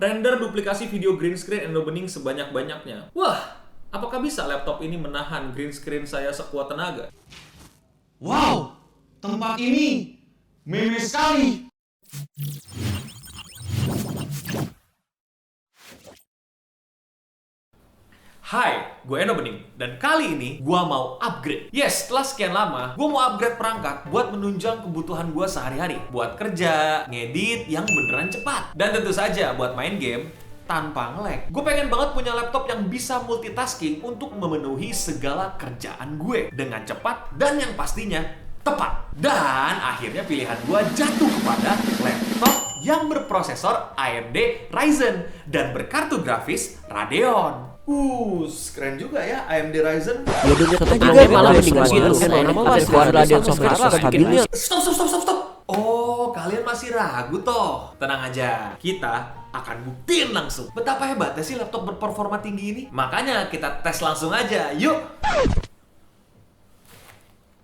Render duplikasi video green screen and opening sebanyak-banyaknya. Wah, apakah bisa laptop ini menahan green screen saya sekuat tenaga? Wow, tempat ini meme sekali. Hai, gue Eno Bening, dan kali ini gue mau upgrade. Yes, setelah sekian lama, gue mau upgrade perangkat buat menunjang kebutuhan gue sehari-hari. Buat kerja, ngedit yang beneran cepat. Dan tentu saja buat main game tanpa nge-lag. Gue pengen banget punya laptop yang bisa multitasking untuk memenuhi segala kerjaan gue dengan cepat dan yang pastinya tepat. Dan akhirnya pilihan gue jatuh kepada laptop yang berprosesor AMD Ryzen dan berkartu grafis Radeon. Keren juga ya AMD Ryzen. Ya dunia kata juga malah mending gitu. Normal masih kuat Radeon software stabilnya. Stop. Oh, kalian masih ragu toh? Tenang aja, kita akan buktiin langsung betapa hebatnya sih laptop berperforma tinggi ini. Makanya kita tes langsung aja, yuk.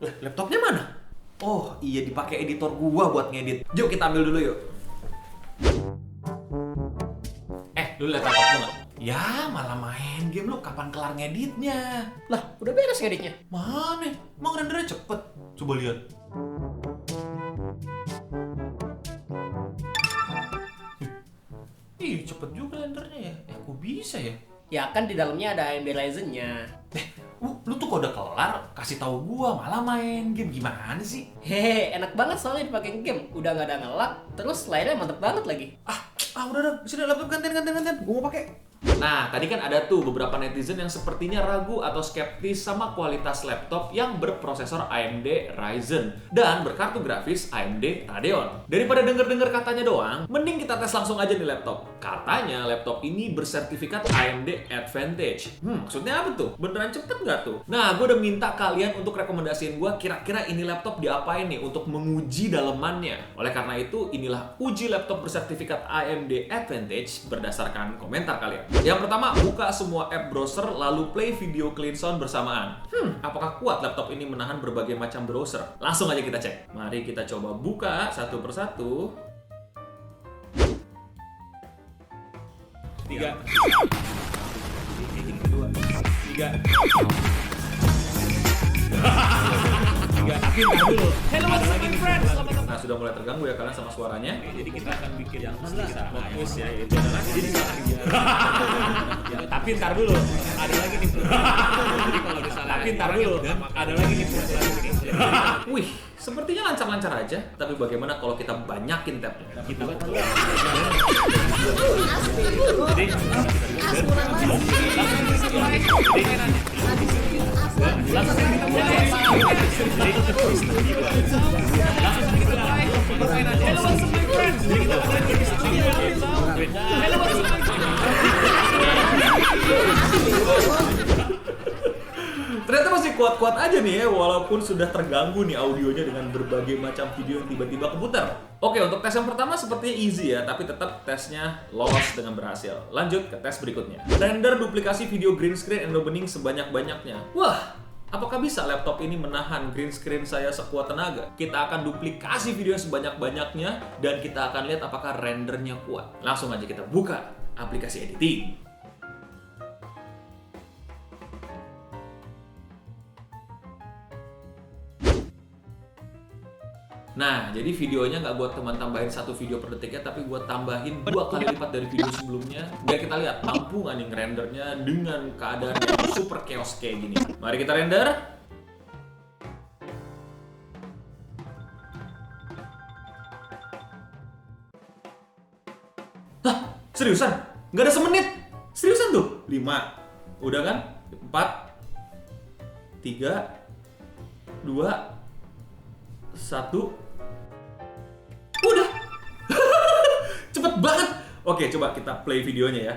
Lah, laptopnya mana? Oh, iya dipakai editor gua buat ngedit. Yuk kita ambil dulu yuk. Lu lihat laptop gua nggak? Ya, malah main game lu, kapan kelar ngeditnya? Lah, udah beres ngeditnya. Mana? Emang rendernya cepet? Coba lihat. Ih, cepet juga rendernya ya. Kok bisa ya? Ya kan di dalamnya ada AMD Ryzen-nya. Lu tuh kalau udah kelar, kasih tahu gua, malah main game. Gimana sih? Hehe, enak banget soalnya dipakai game. Udah nggak ada ngelak, terus layarnya mantep banget lagi. Udah. Sini laptop gantian. Gua mau pakai. Nah, tadi kan ada tuh beberapa netizen yang sepertinya ragu atau skeptis sama kualitas laptop yang berprosesor AMD Ryzen dan berkartu grafis AMD Radeon. Daripada denger-denger katanya doang, mending kita tes langsung aja nih laptop. Katanya laptop ini bersertifikat AMD Advantage. Maksudnya apa tuh? Beneran cepet nggak tuh? Nah, gue udah minta kalian untuk rekomendasiin gue kira-kira ini laptop diapain nih untuk menguji dalemannya. Oleh karena itu, inilah uji laptop bersertifikat AMD Advantage berdasarkan komentar kalian. Yang pertama, buka semua app browser lalu play video clean sound bersamaan. Apakah kuat laptop ini menahan berbagai macam browser? Langsung aja kita cek. Mari kita coba buka satu persatu. 3. Tapi dulu. Hello, what's up, my friends? Nah, sudah mulai terganggu ya kalian sama suaranya. Jadi kita akan bikin yang kita fokus ya, itu adalah jadi tapi ntar dulu ada lagi nih. Jadi kalau misalnya tapi ntar dulu ada lagi nih. Wih, sepertinya lancar-lancar aja. Tapi bagaimana kalau kita banyakin tabnya? Kita Ternyata masih kuat-kuat aja nih ya, walaupun sudah terganggu nih audionya dengan berbagai macam video yang tiba-tiba keputar. Oke, untuk tes yang pertama sepertinya easy ya, tapi tetap tesnya lolos dengan berhasil. Lanjut ke tes berikutnya. Render duplikasi video green screen and opening sebanyak-banyaknya. Wah, apakah bisa laptop ini menahan green screen saya sekuat tenaga? Kita akan duplikasi video sebanyak-banyaknya dan kita akan lihat apakah rendernya kuat. Langsung aja kita buka aplikasi editing. Nah, jadi videonya nggak buat teman tambahin satu video per detiknya, tapi buat tambahin 2 kali lipat dari video sebelumnya. Biar kita lihat mampu nggak nih ngerendernya dengan keadaan yang super chaos kayak gini. Mari kita render. Hah? Seriusan? Nggak ada semenit? Seriusan tuh? 5. Udah kan? 4, 3, 2, 1. Udah. Cepet banget. Oke, coba kita play videonya ya.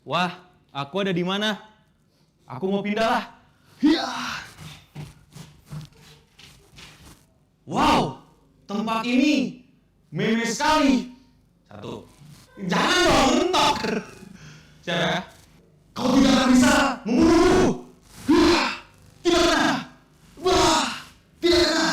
Wah, aku ada di mana? Aku mau pindah lah. Hiya. Wow, tempat ini meme sekali. 1. Jangan dong, mentok. Siapa ya? Kau tidak akan bisa membunuhku. Tidak kena. Wah, tidak kena.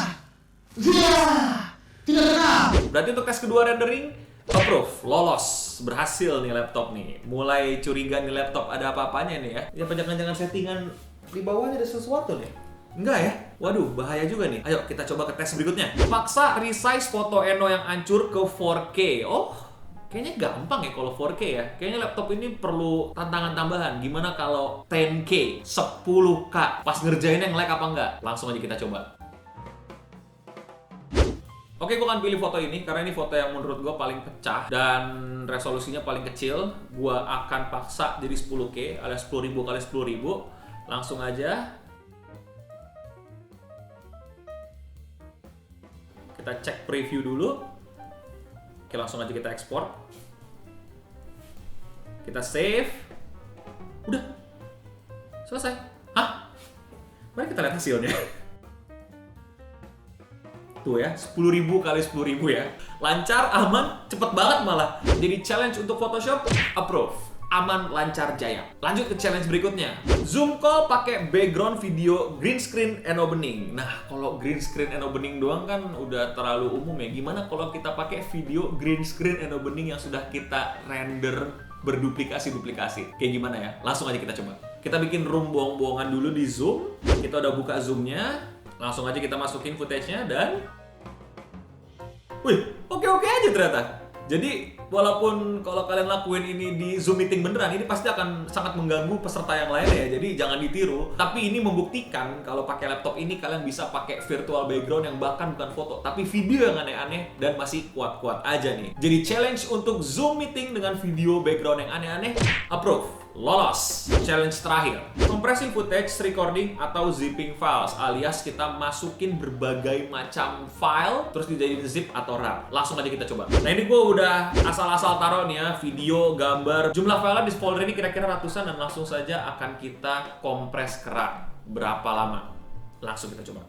Tidak kena. Berarti untuk tes kedua rendering approve, lolos, berhasil. berhasil nih laptop nih. Mulai curiga nih laptop ada apa-apanya nih ya. Ya jangan-jangan settingan di bawahnya ada sesuatu nih. Enggak ya? Waduh, bahaya juga nih. Ayo kita coba ke tes berikutnya. Paksa resize foto Eno yang hancur ke 4K. Oh, kayaknya gampang ya kalau 4K ya. Kayaknya laptop ini perlu tantangan tambahan. Gimana kalau 10K, 10K? Pas ngerjainnya nge-lag apa enggak? Langsung aja kita coba. Oke, gue akan pilih foto ini karena ini foto yang menurut gue paling pecah dan resolusinya paling kecil. Gue akan paksa jadi 10K alias 10.000 kali 10.000. Langsung aja. Kita cek preview dulu. Oke, langsung aja kita ekspor. Kita save. Udah. Selesai. Hah? Mari kita lihat hasilnya. Tuh ya, 10.000 kali 10.000 ya. Lancar, aman, cepet banget malah. Jadi challenge untuk Photoshop, approve. Aman, lancar, jaya. Lanjut ke challenge berikutnya. Zoom call pakai background video green screen and opening. Nah, kalau green screen and opening doang kan udah terlalu umum ya. Gimana kalau kita pakai video green screen and opening yang sudah kita render berduplikasi-duplikasi? Kayak gimana ya? Langsung aja kita coba. Kita bikin room bohong-bohongan dulu di Zoom. Kita udah buka Zoom-nya. Langsung aja kita masukin footage-nya dan wih, oke-oke aja ternyata. Jadi, walaupun kalau kalian lakuin ini di Zoom meeting beneran, ini pasti akan sangat mengganggu peserta yang lain ya. Jadi, jangan ditiru. Tapi ini membuktikan kalau pakai laptop ini kalian bisa pakai virtual background yang bahkan bukan foto, tapi video yang aneh-aneh dan masih kuat-kuat aja nih. Jadi, challenge untuk Zoom meeting dengan video background yang aneh-aneh, approve. Lolos. Challenge terakhir. Compressing footage, recording, atau zipping files, alias kita masukin berbagai macam file terus dijadiin zip atau RAR. Langsung aja kita coba. Nah, ini gue udah asal-asal taruh nih ya, video, gambar. Jumlah file di folder ini kira-kira ratusan dan langsung saja akan kita kompres ke RAR. Berapa lama? Langsung kita coba.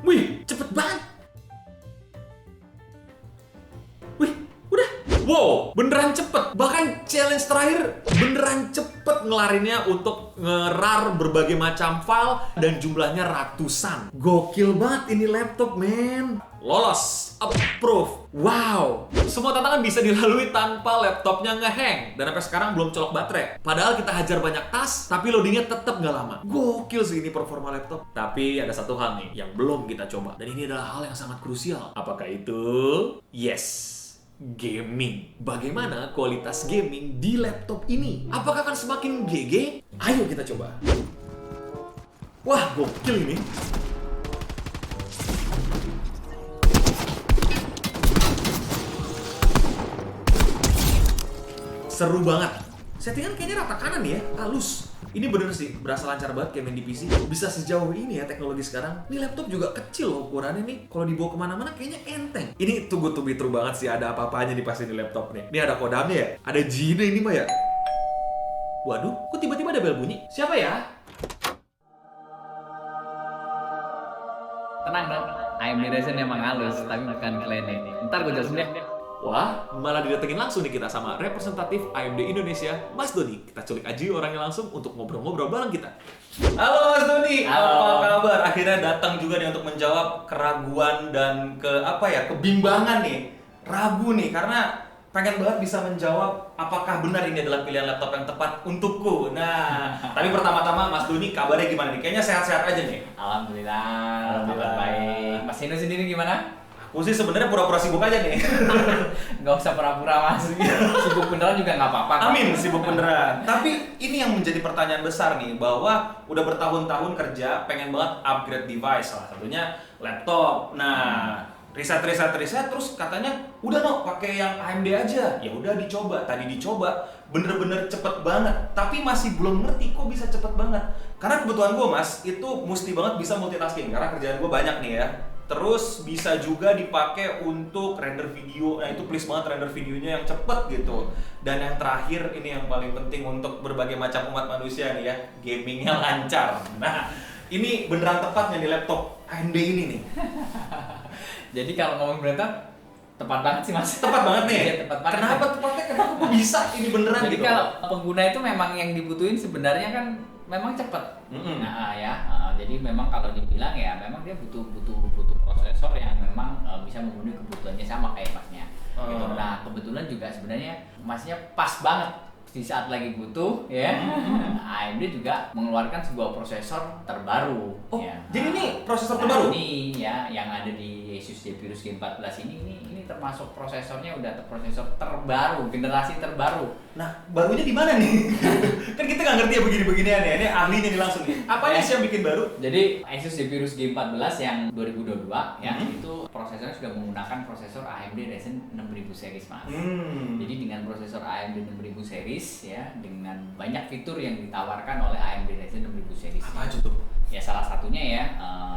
Wih, cepet banget. Wow, beneran cepet. Bahkan challenge terakhir beneran cepet ngelarinnya untuk ngerar berbagai macam file dan jumlahnya ratusan. Gokil banget ini laptop, men. Lolos, approve. Wow, semua tantangan bisa dilalui tanpa laptopnya ngehang. Dan sampai sekarang belum colok baterai. Padahal kita hajar banyak tas, tapi loadingnya tetap nggak lama. Gokil sih ini performa laptop. Tapi ada satu hal nih yang belum kita coba. Dan ini adalah hal yang sangat krusial. Apakah itu? Yes. Gaming. Bagaimana kualitas gaming di laptop ini? Apakah akan semakin GG? Ayo kita coba. Wah, gokil ini. Seru banget. Settingan kayaknya rata kanan ya, halus. Ini bener sih, berasa lancar banget kayak main di PC. Bisa sejauh ini ya teknologi sekarang. Ini laptop juga kecil loh ukurannya nih. Kalau dibawa kemana-mana kayaknya enteng. Ini tunggu banget sih, ada apa-apanya di pasti di laptop nih. Ini ada kodamnya ya? Ada Gina ini mah ya? Waduh, kok tiba-tiba ada bel bunyi? Siapa ya? Tenang dong, AMD Ryzen emang halus, tapi bukan klinik. Ntar gue jelasin deh. Wah, malah didatengin langsung nih kita sama representatif AMD Indonesia, Mas Doni. Kita culik aja orangnya langsung untuk ngobrol-ngobrol bareng kita. Halo Mas Doni, Halo. apa kabar? Akhirnya datang juga nih untuk menjawab keraguan dan kebimbangan nih. Ragu nih, karena pengen banget bisa menjawab apakah benar ini adalah pilihan laptop yang tepat untukku. Nah, tapi pertama-tama Mas Doni kabarnya gimana nih? Kayaknya sehat-sehat aja nih. Alhamdulillah, kabar baik. Mas Hino sendiri gimana? Aku sih sebenarnya pura-pura sibuk aja nih. Nggak usah pura-pura mas, sibuk beneran juga nggak apa-apa. Amin, sibuk beneran. Tapi ini yang menjadi pertanyaan besar nih, bahwa udah bertahun-tahun kerja, pengen banget upgrade device, salah satunya laptop. Nah, riset terus katanya udah no pakai yang AMD aja. Ya udah dicoba, tadi dicoba, bener-bener cepet banget. Tapi masih belum ngerti kok bisa cepet banget. Karena kebutuhan gue mas, itu mesti banget bisa multitasking. Karena kerjaan gue banyak nih ya. Terus bisa juga dipakai untuk render video. Nah itu please banget render videonya yang cepet gitu. Dan yang terakhir ini yang paling penting untuk berbagai macam umat manusia nih ya, gamingnya lancar. Nah ini beneran tepat nih di laptop AMD ini nih. Jadi kalau ngomong berita tepat banget sih mas. Tepat banget nih. Iya, tepat banget. Kenapa tepatnya? Kenapa kok bisa ini beneran Jadi gitu? kalau pengguna itu memang yang dibutuhin sebenarnya kan memang cepat. Nah ya, jadi memang kalau dibilang ya memang dia butuh prosesor yang memang bisa memenuhi kebutuhannya sama kayak masnya. gitu. Nah kebetulan juga sebenarnya masnya pas banget di saat lagi butuh ya. AMD juga mengeluarkan sebuah prosesor terbaru. Ya. Jadi ini prosesor Nah, terbaru? ini ya yang ada di Asus Zephyrus G14 ini termasuk prosesornya udah prosesor terbaru, generasi terbaru. Nah, barunya di mana nih? Kan kita nggak ngerti ya begini-beginian ya. Ini ahlinya nih langsung nih. Apa nih sih yang bikin baru? Jadi Asus Zephyrus G14 yang 2022 ya itu prosesornya sudah menggunakan prosesor AMD Ryzen 6000 series Mas. Jadi dengan prosesor AMD 6000 series ya dengan banyak fitur yang ditawarkan oleh AMD Ryzen 6000 series. Apa aja tuh? Ya salah satunya ya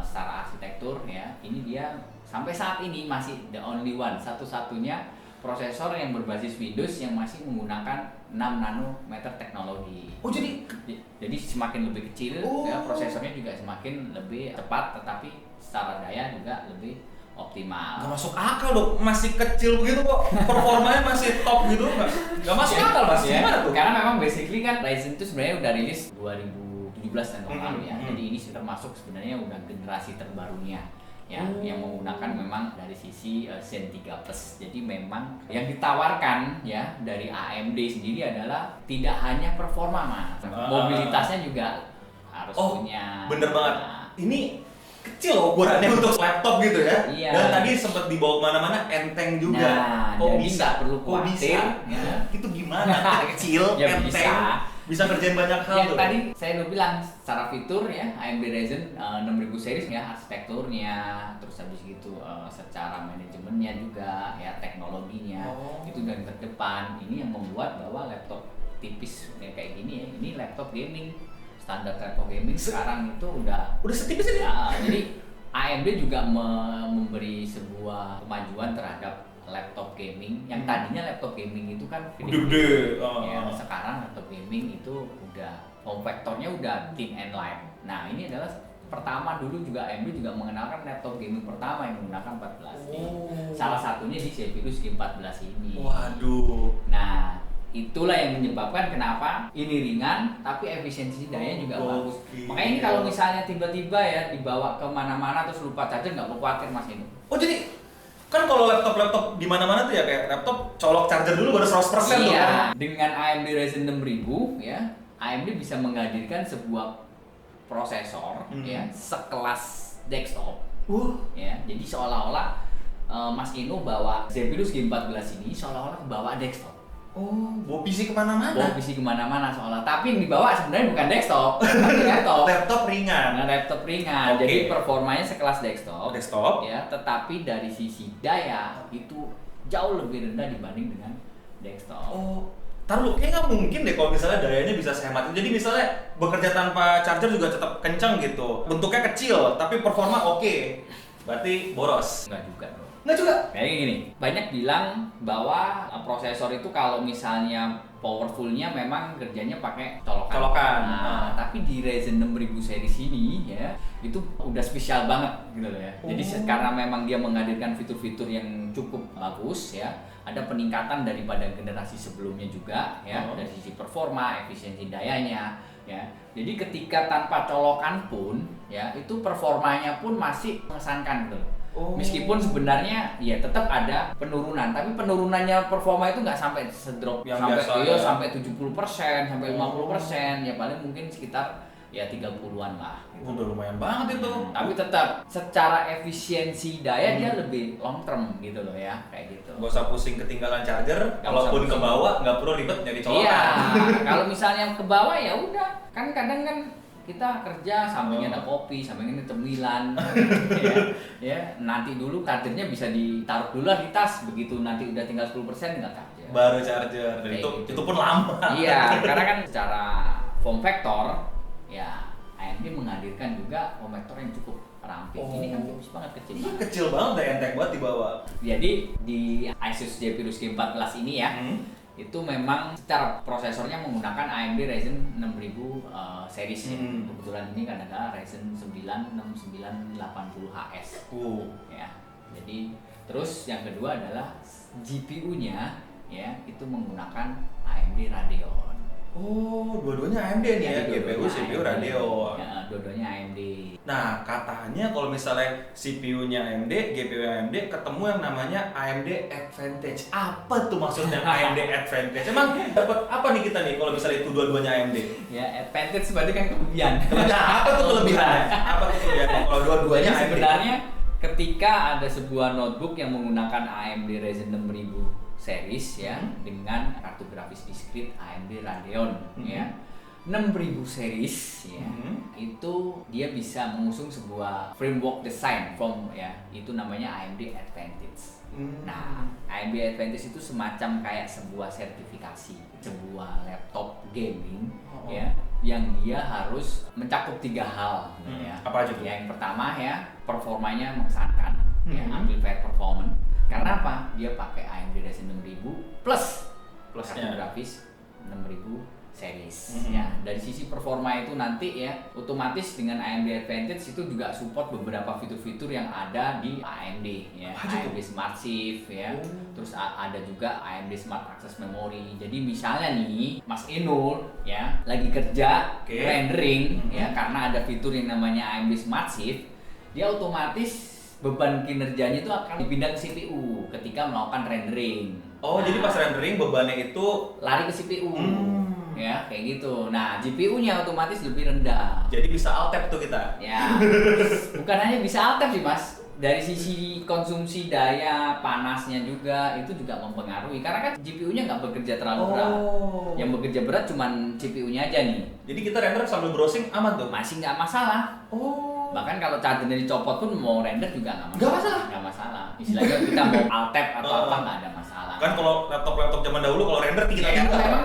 secara arsitektur ya ini dia sampai saat ini masih the only one satu-satunya prosesor yang berbasis Windows yang masih menggunakan 6 nanometer teknologi. Oh jadi semakin lebih kecil ya prosesornya juga semakin lebih cepat tetapi secara daya juga lebih optimal. nggak masuk akal dong, masih kecil begitu kok performanya masih top gitu, nggak masuk akal Mas. Ya, Gimana tuh? karena memang basically kan Ryzen itu sebenarnya udah rilis 2017 tahun lalu ya. Jadi ini sudah masuk sebenarnya udah generasi terbarunya ya yang menggunakan memang dari sisi Zen 3 Plus. Jadi memang yang ditawarkan ya dari AMD sendiri adalah tidak hanya performa Mas. Mobilitasnya juga harus punya. Bener banget. Ini kecil loh ukurannya untuk laptop gitu ya. Iya. Dan tadi sempat dibawa kemana-mana enteng juga. Nah, kok jadi bisa? nggak perlu Kok khawatir, bisa? ya. Itu gimana? Kecil, Ya, enteng, bisa kerjain banyak hal Yang tuh. tadi saya udah bilang secara fitur ya AMD Ryzen 6000 series ya arsitekturnya terus habis gitu secara manajemennya juga ya teknologinya itu udah terdepan. Ini yang membuat bahwa laptop tipis kayak gini ya ini laptop gaming standar laptop gaming sekarang itu udah setipis ini. ya, jadi AMD juga memberi sebuah kemajuan terhadap laptop gaming yang tadinya laptop gaming itu kan Gede-gede. ya, sekarang laptop gaming itu udah form factornya udah thin and light. Nah ini adalah pertama dulu juga AMD juga mengenalkan laptop gaming pertama yang menggunakan 14 nih. Salah satunya di Zephyrus G14 ini. Waduh. Nah itulah yang menyebabkan kenapa ini ringan tapi efisiensi daya juga bagus. Makanya ini kalau misalnya tiba-tiba ya dibawa kemana-mana terus lupa charger nggak perlu khawatir Mas ini. Oh jadi kan kalau laptop di mana-mana tuh ya kayak laptop colok charger dulu baru 100% tuh Iya, kan. dengan AMD Ryzen 6000 ya, AMD bisa menghadirkan sebuah prosesor ya sekelas desktop. Ya, jadi seolah-olah Mas Inu bawa Zephyrus G14 ini seolah-olah bawa desktop. Oh, bawa PC kemana-mana. Bawa PC kemana-mana seolah. Tapi yang dibawa sebenarnya bukan desktop, tapi laptop. Laptop ringan. Nah, laptop ringan. Oke. Jadi performanya sekelas desktop. Desktop. Ya, tetapi dari sisi daya itu jauh lebih rendah dibanding dengan desktop. Oh, taruh kayaknya nggak mungkin deh kalau misalnya dayanya bisa sehemat itu. Jadi misalnya bekerja tanpa charger juga tetap kencang gitu. Bentuknya kecil, tapi performa oke. Berarti boros. Enggak juga bro. Nggak juga. Kayak gini, banyak bilang bahwa prosesor itu kalau misalnya powerfulnya memang kerjanya pakai colokan. Nah, tapi di Ryzen 6000 series ini ya itu udah spesial banget gitu loh ya. Jadi karena memang dia menghadirkan fitur-fitur yang cukup bagus ya, ada peningkatan daripada generasi sebelumnya juga ya dari sisi performa, efisiensi dayanya ya. Jadi ketika tanpa colokan pun ya itu performanya pun masih mengesankan gitu loh. Meskipun sebenarnya ya tetap ada penurunan, tapi penurunannya performa itu nggak sampai sedrop Yang sampai biasa iya ya. sampai 70%, sampai 50%, ya paling mungkin sekitar ya 30-an lah. Gitu. Udah lumayan banget itu. Tapi tetap secara efisiensi daya dia lebih long term gitu loh ya, kayak gitu. Gak usah pusing ketinggalan charger, Nggak kalaupun usah ke pusing. bawah nggak perlu ribet nyari colokan. Iya, kalau misalnya ke bawah ya udah, kan kadang kan kita kerja sampingnya ada kopi, sampingnya ada cemilan, ya nanti dulu chargernya bisa ditaruh dulu lah di tas, begitu nanti udah tinggal 10% tinggal charger. Baru charger, dan Kayak itu gitu. itu pun lama. Iya, karena kan secara form factor, ya AMD menghadirkan juga form factor yang cukup ramping. Ini kan tipis banget kecil. Ini kecil banget, dan enteng banget dibawa. Jadi di Asus Zephyrus G14 ini ya, itu memang secara prosesornya menggunakan AMD Ryzen 6000 series ya. Kebetulan ini kan adalah Ryzen 9 6980HS. Ya. Jadi terus yang kedua adalah GPU-nya ya, itu menggunakan AMD Radeon. Oh, dua-duanya AMD nih ya, Jadi GPU, dua-duanya CPU, AMD. Radeon. Ya, dua-duanya AMD. Nah, katanya kalau misalnya CPU-nya AMD, GPU AMD, ketemu yang namanya AMD Advantage. Apa tuh maksudnya AMD Advantage? Emang dapat apa nih kita nih kalau misalnya itu dua-duanya AMD? Ya, advantage berarti kan kelebihan. Nah, apa tuh kelebihannya? Apa tuh kelebihannya kalau dua-duanya Jadi AMD? sebenarnya ketika ada sebuah notebook yang menggunakan AMD Ryzen 6000 series ya dengan kartu grafis diskrit AMD Radeon ya 6000 series ya itu dia bisa mengusung sebuah framework design from ya itu namanya AMD Advantage. Nah, AMD Advantage itu semacam kayak sebuah sertifikasi, sebuah laptop gaming ya yang dia harus mencakup 3 hal ya. Apa aja tuh? Yang pertama ya, performanya mengesankan ya, amplifier performance. Karena apa? Dia pakai AMD Ryzen 6000 plus Plusnya kartu grafis 6000 series ya. Dari sisi performa itu nanti ya otomatis dengan AMD Advantage itu juga support beberapa fitur-fitur yang ada di AMD ya. AMD Smart Shift ya. Terus ada juga AMD Smart Access Memory. Jadi misalnya nih Mas Inul ya lagi kerja rendering ya karena ada fitur yang namanya AMD Smart Shift, dia otomatis beban kinerjanya itu akan dipindah ke CPU ketika melakukan rendering. Oh, jadi pas rendering bebannya itu lari ke CPU. Ya, kayak gitu. Nah, GPU-nya otomatis lebih rendah. jadi bisa alt tab tuh kita. Ya. Bukan hanya bisa alt tab sih, Mas. Dari sisi konsumsi daya panasnya juga itu juga mempengaruhi karena kan GPU-nya nggak bekerja terlalu berat. Yang bekerja berat cuman CPU-nya aja nih. Jadi kita render sambil browsing aman tuh. Masih nggak masalah. Bahkan kalau chargernya dicopot pun mau render juga nggak masalah. Nggak masalah. Istilahnya kita mau alt tab atau apa nggak ada masalah. Kan kalau laptop zaman dahulu kalau render Ya, tinggal memang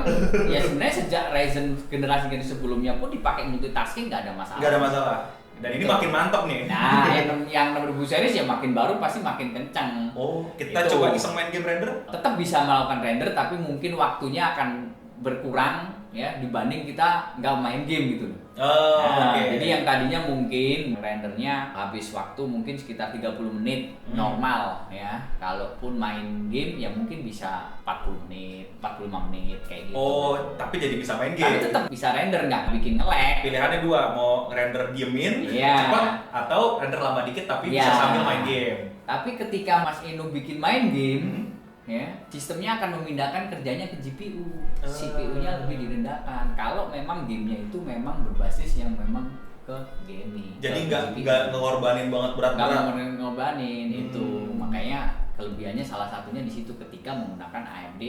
ya sebenarnya sejak Ryzen generasi sebelumnya pun dipakai multitasking nggak ada masalah. nggak ada masalah. Dan ini makin mantap nih. Nah, yang 6000 series ya makin baru pasti makin kencang. Oh, kita Itu. coba iseng main game render. Tetap bisa melakukan render tapi mungkin waktunya akan berkurang ya dibanding kita nggak main game gitu. Nah, jadi yang tadinya mungkin rendernya habis waktu mungkin sekitar 30 menit normal ya. Kalaupun main game ya mungkin bisa 40 menit, 45 menit kayak gitu. Oh, tapi jadi bisa main Tapi game. tetap bisa render nggak bikin nge-lag. Pilihannya dua, mau render diemin, Iya. cepat, atau render lama dikit tapi bisa Iya. sambil main game. Tapi ketika Mas Inu bikin main game ya, sistemnya akan memindahkan kerjanya ke GPU. CPU-nya lebih direndahkan. Kalau memang gamenya itu memang berbasis yang memang ke gaming. Jadi ke GPU. nggak ngorbanin banget berat-berat. Nggak ngobanin itu. Makanya kelebihannya salah satunya di situ ketika menggunakan AMD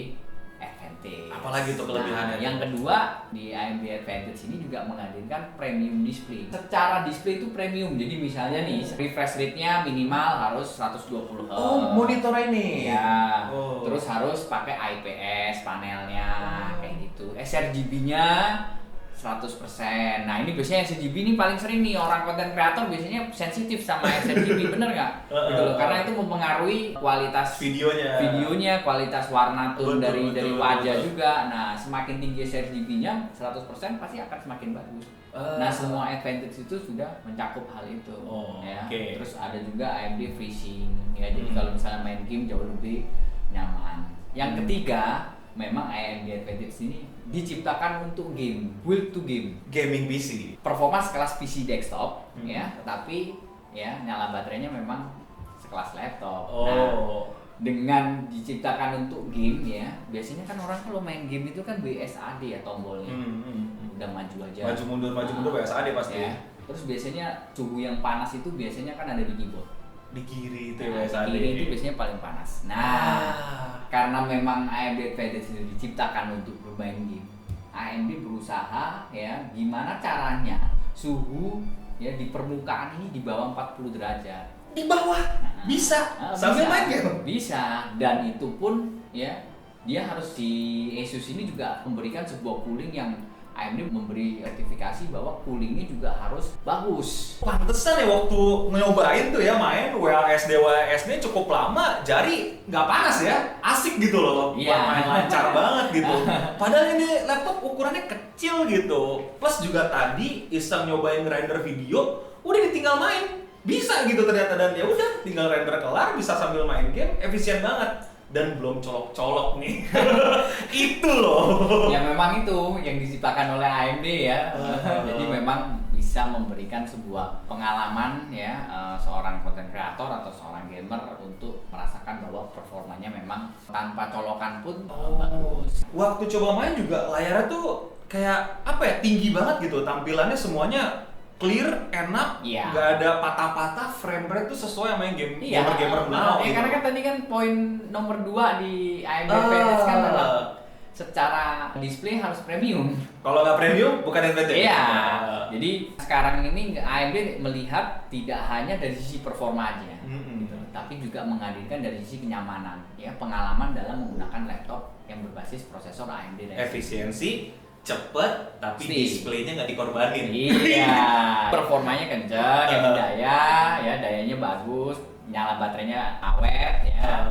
Advantage. Apalagi tuh kelebihannya? Nah, yang kedua di AMD Advantage ini juga menghadirkan premium display. Secara display itu premium. Jadi misalnya nih refresh rate-nya minimal harus 120 Hz. Oh, monitor ini. Ya. Oh. Terus harus pakai IPS panelnya kayak gitu. sRGB-nya 100%. Nah, ini biasanya sRGB ini paling sering nih orang konten kreator biasanya sensitif sama sRGB, bener nggak? Gitu loh. Karena itu mempengaruhi kualitas videonya, kualitas warna tone dari wajah juga. Nah, semakin tinggi sRGB-nya 100% pasti akan semakin bagus. Nah, semua Advantage itu sudah mencakup hal itu. Ya. Terus ada juga AMD FreeSync ya. Jadi kalau misalnya main game jauh lebih nyaman. Yang ketiga, memang AMD Advantage ini diciptakan untuk game, build to game, gaming PC. performa sekelas PC desktop ya, tetapi ya nyala baterainya memang sekelas laptop. Nah, dengan diciptakan untuk game ya, biasanya kan orang kalau main game itu kan BSAD ya tombolnya, udah maju aja. Maju mundur BSAD pasti. Ya. Terus biasanya suhu yang panas itu biasanya kan ada di keyboard. Di kiri itu Nah, BSAD. kiri itu biasanya paling panas. Nah, karena memang AMD Advantage itu diciptakan untuk bermain game, AMD berusaha ya gimana caranya suhu ya di permukaan ini di bawah 40 derajat. Di bawah bisa sambil main game. Bisa, dan itu pun ya dia harus di Asus ini juga memberikan sebuah cooling yang AMD memberi sertifikasi bahwa coolingnya juga harus bagus. Pantesan ya waktu nyobain tuh ya main WASD cukup lama, jari nggak panas ya, asik gitu loh, main lancar banget gitu. Padahal ini laptop ukurannya kecil gitu. Plus juga tadi iseng nyobain render video, udah ditinggal main, bisa gitu ternyata, dan ya udah tinggal render kelar, bisa sambil main game, efisien banget. Dan belum colok-colok nih. Itu loh. Ya memang itu yang diciptakan oleh AMD ya. Jadi memang bisa memberikan sebuah pengalaman ya seorang content creator atau seorang gamer untuk merasakan bahwa performanya memang tanpa colokan pun bagus. Waktu coba main juga layarnya tuh kayak apa ya, tinggi banget gitu, tampilannya semuanya clear, enak, Iya. nggak ada patah-patah, frame rate tuh sesuai sama yang Iya, gamer-gamer now. ya, gitu. karena kan tadi kan poin nomor 2 di AMD Advantage kan adalah secara display harus premium. Kalau nggak premium bukan advantage. Iya. Jadi sekarang ini AMD melihat tidak hanya dari sisi performa aja, gitu, tapi juga menghadirkan dari sisi kenyamanan, ya pengalaman dalam menggunakan laptop yang berbasis prosesor AMD Ryzen. Efisiensi, cepet, tapi Pasti. displaynya nggak dikorbanin. Iya, performanya kencang, hemat daya, ya dayanya bagus, nyala baterainya awet, ya.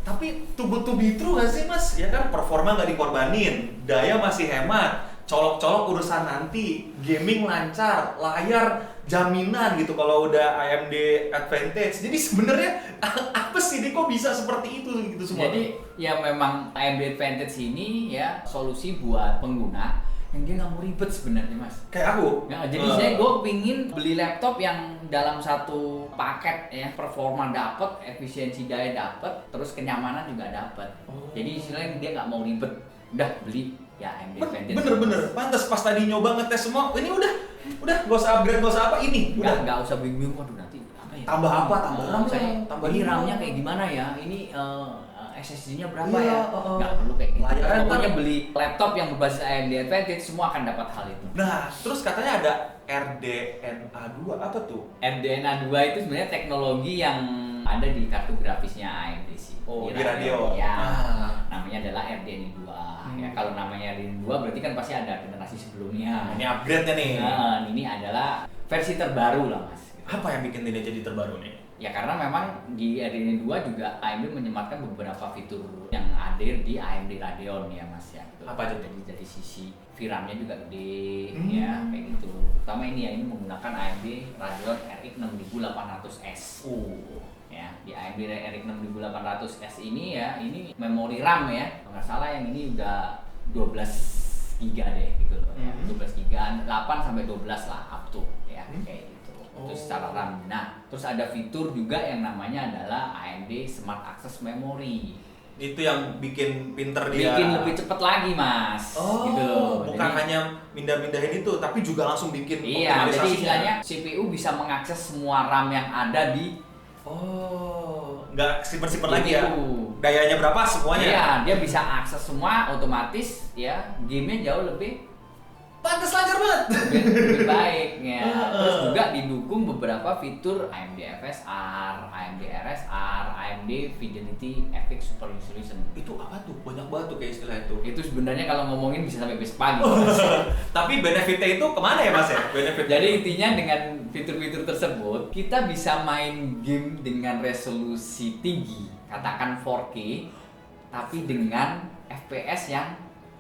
Tapi to be true nggak sih mas? Ya kan performa nggak dikorbanin, daya masih hemat, colok-colok urusan nanti, gaming lancar, layar jaminan gitu kalau udah AMD Advantage. Jadi sebenarnya apa sih ini kok bisa seperti itu gitu semua? Jadi ya memang AMD Advantage ini ya solusi buat pengguna yang dia nggak mau ribet sebenarnya mas. Kayak aku. Nah, jadi gue pingin beli laptop yang dalam satu paket ya, performa dapet, efisiensi daya dapet, terus kenyamanan juga dapet. Jadi istilahnya dia nggak mau ribet, udah beli ya AMD Advantage. Bener. Pantas pas tadi nyoba ngetes semua, ini udah gak usah upgrade, gak usah apa, ini udah. Nggak usah bingung, waduh nanti apa ya? Tambah apa, tambah RAM, tambah ini ini. RAM-nya kayak gimana ya? Ini SSD-nya berapa Iya, ya? Nggak perlu kayak gitu. Layarnya Pokoknya ntar- beli laptop yang berbasis AMD Advantage semua akan dapat hal itu. Nah, terus katanya ada RDNA 2, apa tuh? RDNA 2 itu sebenarnya teknologi yang ada di kartu grafisnya AMD sih. Oh, di radio. Ya. Ah. Namanya adalah RDNA 2. Ya, kalau namanya RDNA 2 berarti kan pasti ada generasi sebelumnya. Ini upgrade-nya nih. Nah, ini adalah versi terbaru lah, Mas. Apa yang bikin ini jadi terbaru nih? Ya karena memang di RDNA 2 juga AMD menyematkan beberapa fitur yang hadir di AMD Radeon ya Mas ya. Apa aja tuh? Jadi dari sisi VRAM-nya juga gede Hmm. ya kayak gitu. Terutama ini ya, ini menggunakan AMD Radeon RX 6800S. Ya, di AMD RX 6800S ini ya, ini memori RAM ya. Kalau nggak salah yang ini udah 12 GB deh gitu loh ya. 12 GB, 8 sampai 12 lah up to ya kayak gitu. Itu secara RAM. Nah, terus ada fitur juga yang namanya adalah AMD Smart Access Memory. Itu yang bikin pinter dia. Bikin lebih cepet lagi, Mas. Gitu loh. Bukan Jadi- hanya mindah-mindahin itu, tapi juga langsung bikin Iya, jadi optimalisasinya. istilahnya CPU bisa mengakses semua RAM yang ada di Nggak simpen-simpen lagi ya. CPU. Dayanya berapa semuanya? Iya, dia bisa akses semua otomatis ya. Game-nya jauh lebih Pantes lancar banget. lebih baik ya. Terus juga didukung beberapa fitur AMD FSR, AMD RSR, AMD Fidelity FX Super Resolution. Itu apa tuh? Banyak banget tuh kayak istilah itu. Itu sebenarnya kalau ngomongin bisa sampai besok pagi. Tapi benefitnya itu kemana ya mas ya? Benefit. Jadi intinya dengan fitur-fitur tersebut kita bisa main game dengan resolusi tinggi, katakan 4K, tapi dengan FPS yang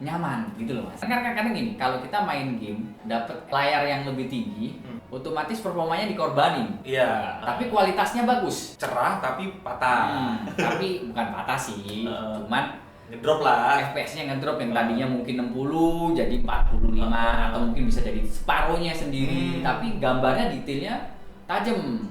nyaman gitu loh mas. Karena kadang gini, kalau kita main game dapat layar yang lebih tinggi, otomatis performanya dikorbanin. Iya. Tapi kualitasnya bagus. cerah tapi patah. Tapi bukan patah sih, cuman Ngedrop lah. FPS-nya ngedrop yang tadinya mungkin 60 jadi 45 atau mungkin bisa jadi separuhnya sendiri, tapi gambarnya detailnya tajam.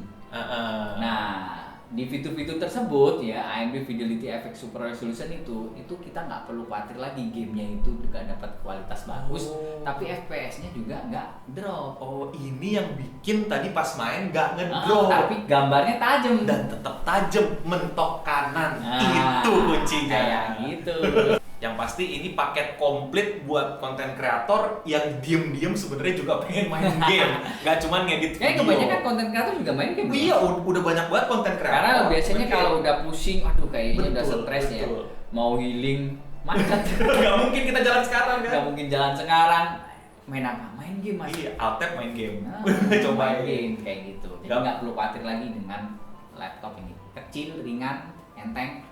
Nah, di fitur-fitur tersebut ya AMD Fidelity FX Super Resolution itu kita nggak perlu khawatir lagi gamenya itu juga dapat kualitas bagus, tapi FPS-nya juga nggak drop. Oh, ini yang bikin tadi pas main nggak ngedrop. Tapi gambarnya tajam Dan tetap tajam, mentok kanan. Nah, Itu kuncinya. kayak gitu. Yang pasti ini paket komplit buat konten kreator yang diem-diem sebenarnya juga pengen main game, nggak cuman ngedit Kayak video. kebanyakan konten kreator juga main game. Iya, udah banyak banget konten kreator. Karena biasanya Oke. kalau udah pusing, aduh kayaknya udah Betul, stres ya, betul. mau healing, macet. nggak mungkin kita jalan sekarang kan? Nggak mungkin jalan sekarang. Main apa? Main game mas. Iya, Alt-Tab main game. Nah, Cobain. main game kayak gitu. Jadi Nggak- nggak perlu khawatir lagi dengan laptop ini. Kecil, ringan, enteng.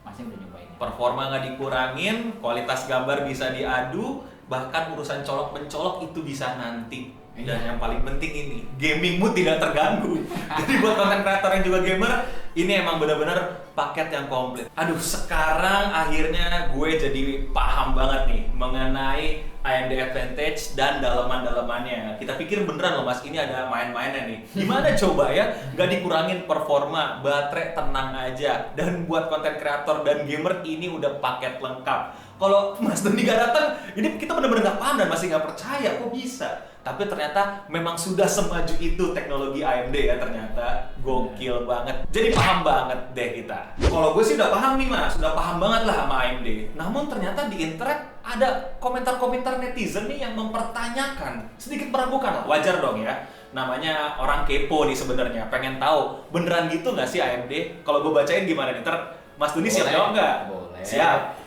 Masih udah nyobain. Performa nggak dikurangin, kualitas gambar bisa diadu, bahkan urusan colok-mencolok itu bisa nanti. Dan yang paling penting ini, gamingmu tidak terganggu. Jadi buat konten kreator yang juga gamer, Ini emang bener-bener paket yang komplit. Aduh, sekarang akhirnya gue jadi paham banget nih mengenai AMD Advantage dan daleman-dalemannya. Kita pikir beneran loh mas, ini ada main-mainnya nih. Gimana coba ya, nggak dikurangin performa, baterai tenang aja. Dan buat konten kreator dan gamer ini udah paket lengkap. Kalau Mas Doni gak datang, ini kita bener-bener gak paham dan masih gak percaya kok bisa. Tapi ternyata memang sudah semaju itu teknologi AMD ya, ternyata gokil banget. Jadi paham banget deh kita. Kalau gue sih udah paham nih mas, udah paham banget lah sama AMD. Namun ternyata di internet ada komentar-komentar netizen nih yang mempertanyakan, sedikit meragukan lah, wajar dong ya. Namanya orang kepo nih sebenarnya, pengen tahu beneran gitu nggak sih AMD? Kalau gue bacain gimana nih? Ntar Mas Doni siap jawab nggak? Boleh.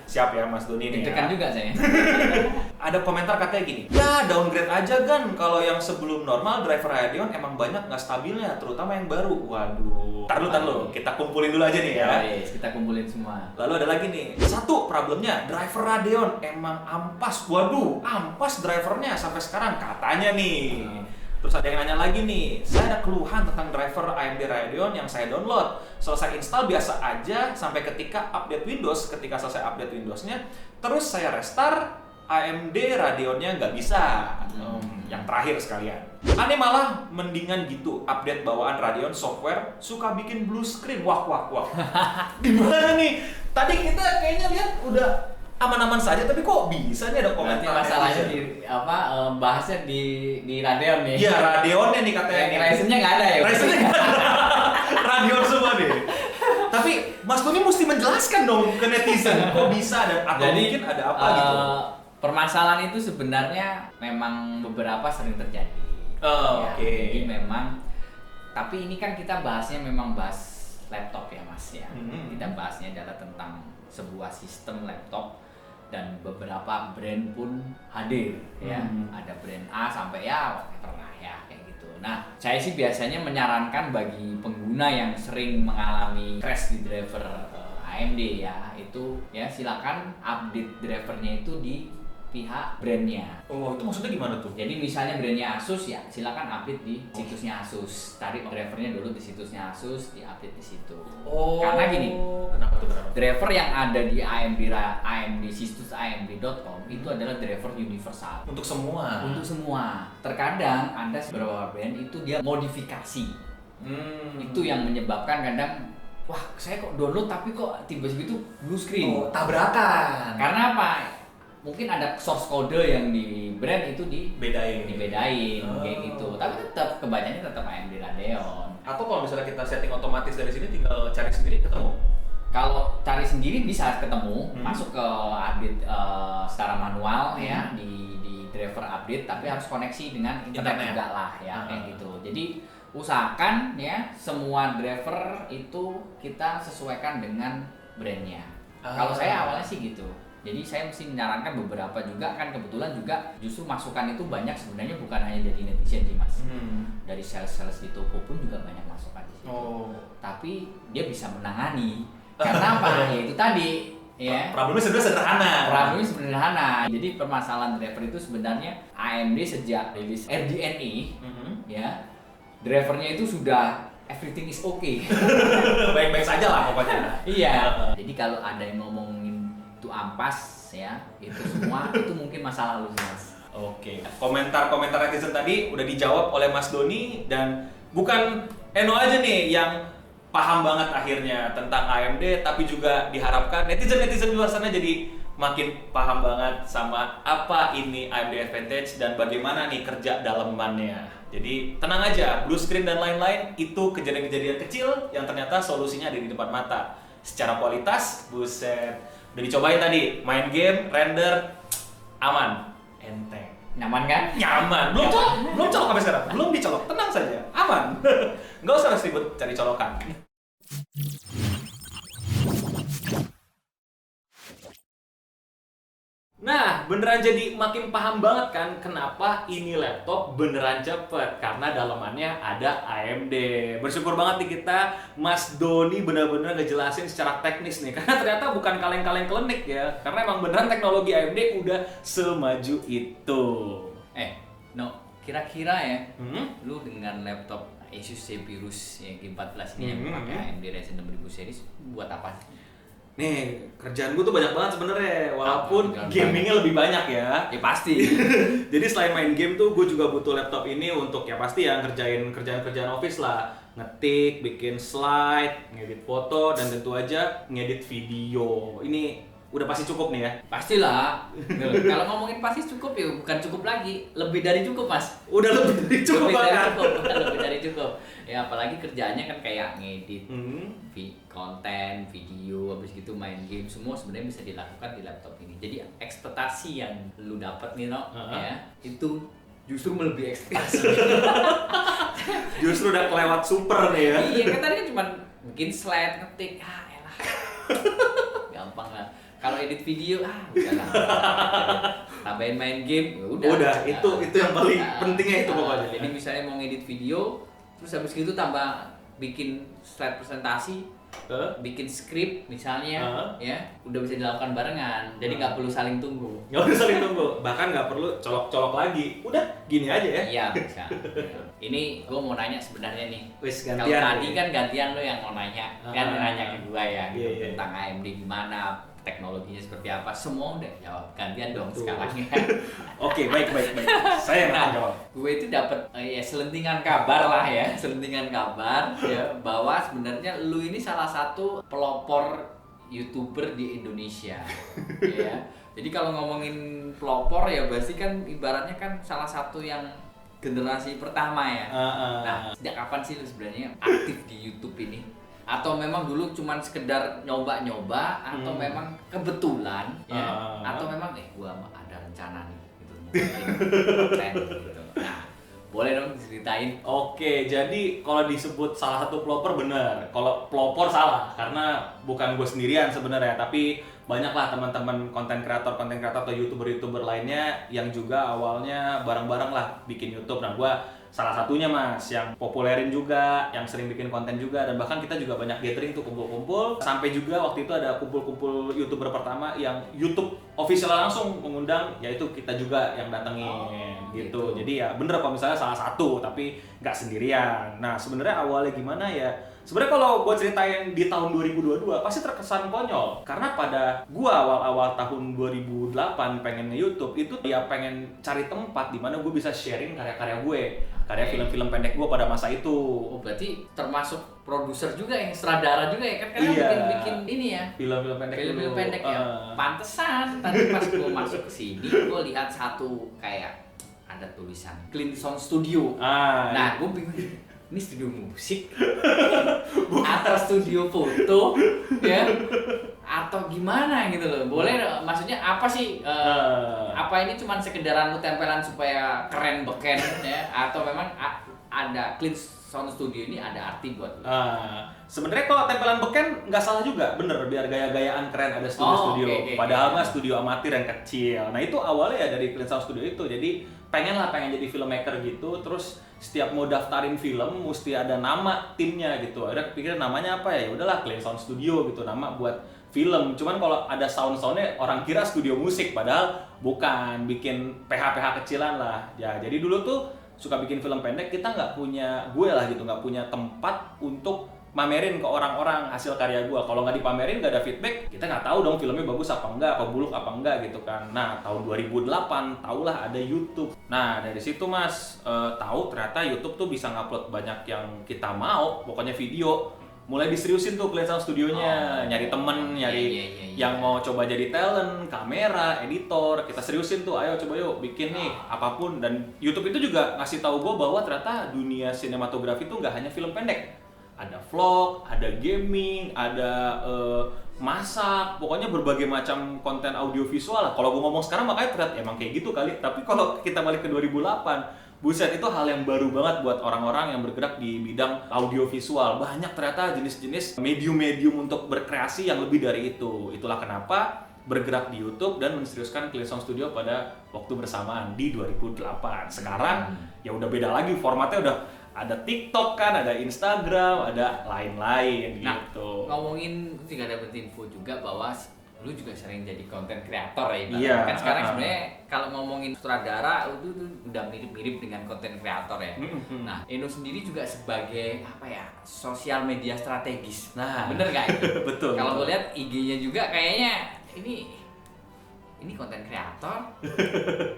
Siap ya Mas Doni nih. Deg-degan Ya. juga saya. Ada komentar katanya gini, ya downgrade aja kan, kalau yang sebelum normal driver Radeon emang banyak nggak stabilnya, terutama yang baru. Waduh. Tar lu, kita kumpulin dulu aja nih ya. Yes, kita kumpulin semua. Lalu ada lagi nih, satu problemnya driver Radeon emang ampas. Waduh, ampas drivernya sampai sekarang katanya nih. Terus ada yang nanya lagi nih, saya ada keluhan tentang driver AMD Radeon yang saya download. Selesai install biasa aja sampai ketika update Windows, ketika selesai update Windowsnya, terus saya restart AMD Radeonnya nggak bisa. Yang terakhir sekalian. Aneh malah mendingan gitu, update bawaan Radeon software suka bikin blue screen. Wah. Gimana nih? Tadi kita kayaknya lihat udah aman-aman saja, tapi kok bisa nih ada Berarti komentar masalahnya netizen? bahasnya di Radeon nih. Iya, Radeonnya nih katanya. Yang Ryzen-nya nggak ada ya? Ryzen-nya nggak ada. Radeon semua deh. Tapi Mas Doni mesti menjelaskan dong ke netizen kok bisa dan atau Jadi, mungkin ada apa gitu. Permasalahan itu sebenarnya memang beberapa sering terjadi. Oh, Ya, oke. Jadi memang, tapi ini kan kita bahasnya memang bahas laptop ya mas ya. Kita bahasnya adalah tentang sebuah sistem laptop dan beberapa brand pun hadir ya. Ada brand A sampai ya whatever lah ya kayak gitu. Nah, saya sih biasanya menyarankan bagi pengguna yang sering mengalami crash di driver AMD ya, itu ya silakan update drivernya itu di pihak brandnya. Oh, itu maksudnya gimana tuh? Jadi misalnya brandnya Asus ya, silakan update di situsnya Asus. Cari drivernya dulu di situsnya Asus, di-update di situ. Oh. Karena gini, Kenapa tuh? driver yang ada di AMD situs AMD.com itu adalah driver universal Untuk semua. untuk semua. Terkadang ada beberapa brand itu dia modifikasi. Itu yang menyebabkan kadang wah, saya kok download tapi kok tiba-tiba itu blue screen. Oh, tabrakan. Karena apa? Mungkin ada source code yang di brand itu Bedain. dibedain Oh. kayak gitu. Tapi tetap kebacanya tetap AMD Radeon. Atau kalau misalnya kita setting otomatis dari sini tinggal cari sendiri ketemu. Kalau cari sendiri bisa ketemu, masuk ke update secara manual ya Hmm. di driver update, tapi harus koneksi dengan internet Internet. juga lah ya kayak gitu. Jadi usahakan ya semua driver itu kita sesuaikan dengan brandnya. Kalau saya awalnya sih gitu. Jadi saya mesti menyarankan beberapa juga kan kebetulan juga justru masukan itu banyak sebenarnya bukan hanya dari netizen sih mas. Dari sales-sales di toko pun juga banyak masukan di situ. Oh. Tapi dia bisa menangani karena apa? Ya itu tadi ya. Problemnya sebenarnya sederhana. Problemnya sederhana. Jadi permasalahan driver itu sebenarnya AMD sejak rilis RDNA ya drivernya itu sudah everything is okay. Baik-baik saja lah pokoknya. Iya. Jadi kalau ada yang ngomongin itu ampas ya itu semua itu mungkin masa lalu sih mas. Oke, komentar-komentar netizen tadi udah dijawab oleh Mas Doni dan bukan Eno aja nih yang paham banget akhirnya tentang AMD, tapi juga diharapkan netizen-netizen di luar sana jadi makin paham banget sama apa ini AMD Advantage dan bagaimana nih kerja dalemannya. Jadi tenang aja, blue screen dan lain-lain itu kejadian-kejadian kecil yang ternyata solusinya ada di depan mata. Secara kualitas, buset. Udah dicobain tadi, main game, render, aman, enteng. Nyaman kan? Nyaman, belum colok sampai sekarang, belum dicolok, tenang saja, aman. Nggak usah ribet cari colokan. Nah, beneran jadi makin paham banget kan kenapa ini laptop beneran cepet. Karena dalemannya ada AMD. Bersyukur banget nih kita, Mas Doni bener-bener ngejelasin secara teknis nih. Karena ternyata bukan kaleng-kaleng klinik ya. Karena emang beneran teknologi AMD udah semaju itu. No, kira-kira ya Hmm? lu dengan laptop Asus Zephyrus yang G14 ini yang pakai AMD Ryzen 6000 series buat apa sih? Nih, kerjaan gue tuh banyak banget sebenarnya, walaupun Apa? gamingnya lebih banyak ya. Ya pasti. Jadi selain main game tuh gue juga butuh laptop ini untuk ya pasti ya ngerjain kerjaan-kerjaan office lah. Ngetik, bikin slide, ngedit foto, dan tentu aja ngedit video. Ini udah pasti cukup nih ya. Pastilah. Kalau ngomongin pasti cukup ya bukan cukup lagi, lebih dari cukup Mas. Udah lebih dari cukup lebih dari kan? cukup, lebih dari cukup. Ya apalagi kerjaannya kan kayak ngedit konten, video, habis gitu main game, semua sebenarnya bisa dilakukan di laptop ini. Jadi ekspektasi yang lu dapat nih ya itu justru melebihi ekspektasi. Justru udah kelewat super nih ya. Iya kan tadi kan cuma bikin slide, ngetik, elah. Gampang lah. Kalau edit video, udahlah. Tambahin main game, ya udah. Udah, itu yang paling pentingnya itu pokoknya. Jadi misalnya mau ngedit video, terus habis gitu tambah bikin slide presentasi, bikin skrip misalnya, ya udah bisa dilakukan barengan. Jadi nggak perlu saling tunggu. Nggak perlu saling tunggu, bahkan nggak perlu colok-colok lagi. Udah, gini aja ya. Iya bisa. Ini gue mau nanya sebenarnya nih. Wis, Kalau gantian. tadi kan gantian lo yang mau nanya, kan nanya ke gue ya gitu, Iya. tentang AMD gimana, teknologinya seperti apa, semua udah jawab. Gantian dong Betul. sekarang ya. Oke, baik. Saya yang akan jawab. Gue itu dapat ya selentingan kabar lah ya, selentingan kabar ya bahwa sebenarnya lu ini salah satu pelopor YouTuber di Indonesia. Ya. Jadi kalau ngomongin pelopor ya berarti kan ibaratnya kan salah satu yang generasi pertama ya. Nah, sejak kapan sih lu sebenarnya aktif di YouTube ini? Atau memang dulu cuman sekedar nyoba-nyoba atau memang kebetulan ya? Atau memang gua ada rencana nih gitu mungkin konten gitu. Nah, boleh dong ceritain. Oke, jadi kalau disebut salah satu pelopor bener. Kalau pelopor salah, karena bukan gue sendirian sebenarnya, tapi banyaklah teman-teman konten kreator atau youtuber lainnya yang juga awalnya bareng-bareng lah bikin YouTube. Nah, gue salah satunya Mas, yang populerin juga, yang sering bikin konten juga, dan bahkan kita juga banyak gathering tuh kumpul-kumpul. Sampai juga waktu itu ada kumpul-kumpul YouTuber pertama yang YouTube official langsung mengundang, yaitu kita juga yang datengin gitu. Jadi ya bener kalau misalnya salah satu, tapi nggak sendirian. Nah sebenarnya awalnya gimana ya? Sebenarnya kalau gue ceritain di tahun 2022 pasti terkesan konyol, karena pada gue awal-awal tahun 2008 pengen nge-YouTube itu ya pengen cari tempat di mana gue bisa sharing karya-karya gue, karya film-film pendek gue pada masa itu. Oh, berarti termasuk produser juga yang sutradara juga ya kan? Karena Iya. bikin ini ya. Film-film pendek Film-film dulu. pendek ya. Pantesan tadi pas gue masuk ke sini gue lihat satu kayak ada tulisan Clean Sound Studio. Nah, gue bingung ini studio musik atau studio foto ya atau gimana gitu loh. Boleh maksudnya apa sih apa ini cuman sekedaran lu tempelan supaya keren beken ya atau memang ada Clean Sound Studio ini ada arti buat lu? Sebenarnya kalau tempelan beken nggak salah juga, bener, biar gaya-gayaan keren ada studio-studio. Okay. Padahal mah studio amatir yang kecil. Nah itu awalnya ya dari Clean Sound Studio itu. Jadi pengen jadi filmmaker gitu. Terus setiap mau daftarin film mesti ada nama timnya gitu. Akhirnya kepikiran namanya apa ya? Udahlah Clean Sound Studio gitu, nama buat film. Cuman kalau ada sound-soundnya orang kira studio musik, padahal bukan, bikin PH-PH kecilan lah. Ya jadi dulu tuh suka bikin film pendek, kita nggak punya, gue lah gitu, nggak punya tempat untuk mamerin ke orang-orang hasil karya gue. Kalau nggak dipamerin, nggak ada feedback, kita nggak tahu dong filmnya bagus apa enggak, apa buluk apa enggak gitu kan. Nah tahun 2008 tahulah ada YouTube. Nah dari situ Mas tahu ternyata YouTube tuh bisa ngupload banyak yang kita mau, pokoknya video. Mulai diseriusin tuh Clean Sound Studionya, nyari temen, nyari yang mau coba jadi talent, kamera, editor, kita seriusin tuh, ayo coba yuk bikin nih apapun. Dan YouTube itu juga ngasih tahu gue bahwa ternyata dunia sinematografi itu nggak hanya film pendek, ada vlog, ada gaming, ada masak, pokoknya berbagai macam konten audiovisual lah. Kalau gue ngomong sekarang makanya ternyata emang kayak gitu kali, tapi kalau kita balik ke 2008, buset, itu hal yang baru banget buat orang-orang yang bergerak di bidang audiovisual. Banyak ternyata jenis-jenis medium-medium untuk berkreasi yang lebih dari itu. Itulah kenapa bergerak di YouTube dan menseriuskan Clean Sound Studio pada waktu bersamaan di 2008. Sekarang ya udah beda lagi, formatnya udah ada TikTok kan, ada Instagram, ada lain-lain gitu. Ngomongin juga ada info juga bahwa lu juga sering jadi konten kreator ya, Iya, kan sekarang sebenarnya kalau ngomongin sutradara itu udah mirip-mirip dengan konten kreator ya. Nah, Eno sendiri juga sebagai apa ya, sosial media strategis. Nah, bener nggak itu? betul. Kalau gue lihat IG-nya juga kayaknya ini konten kreator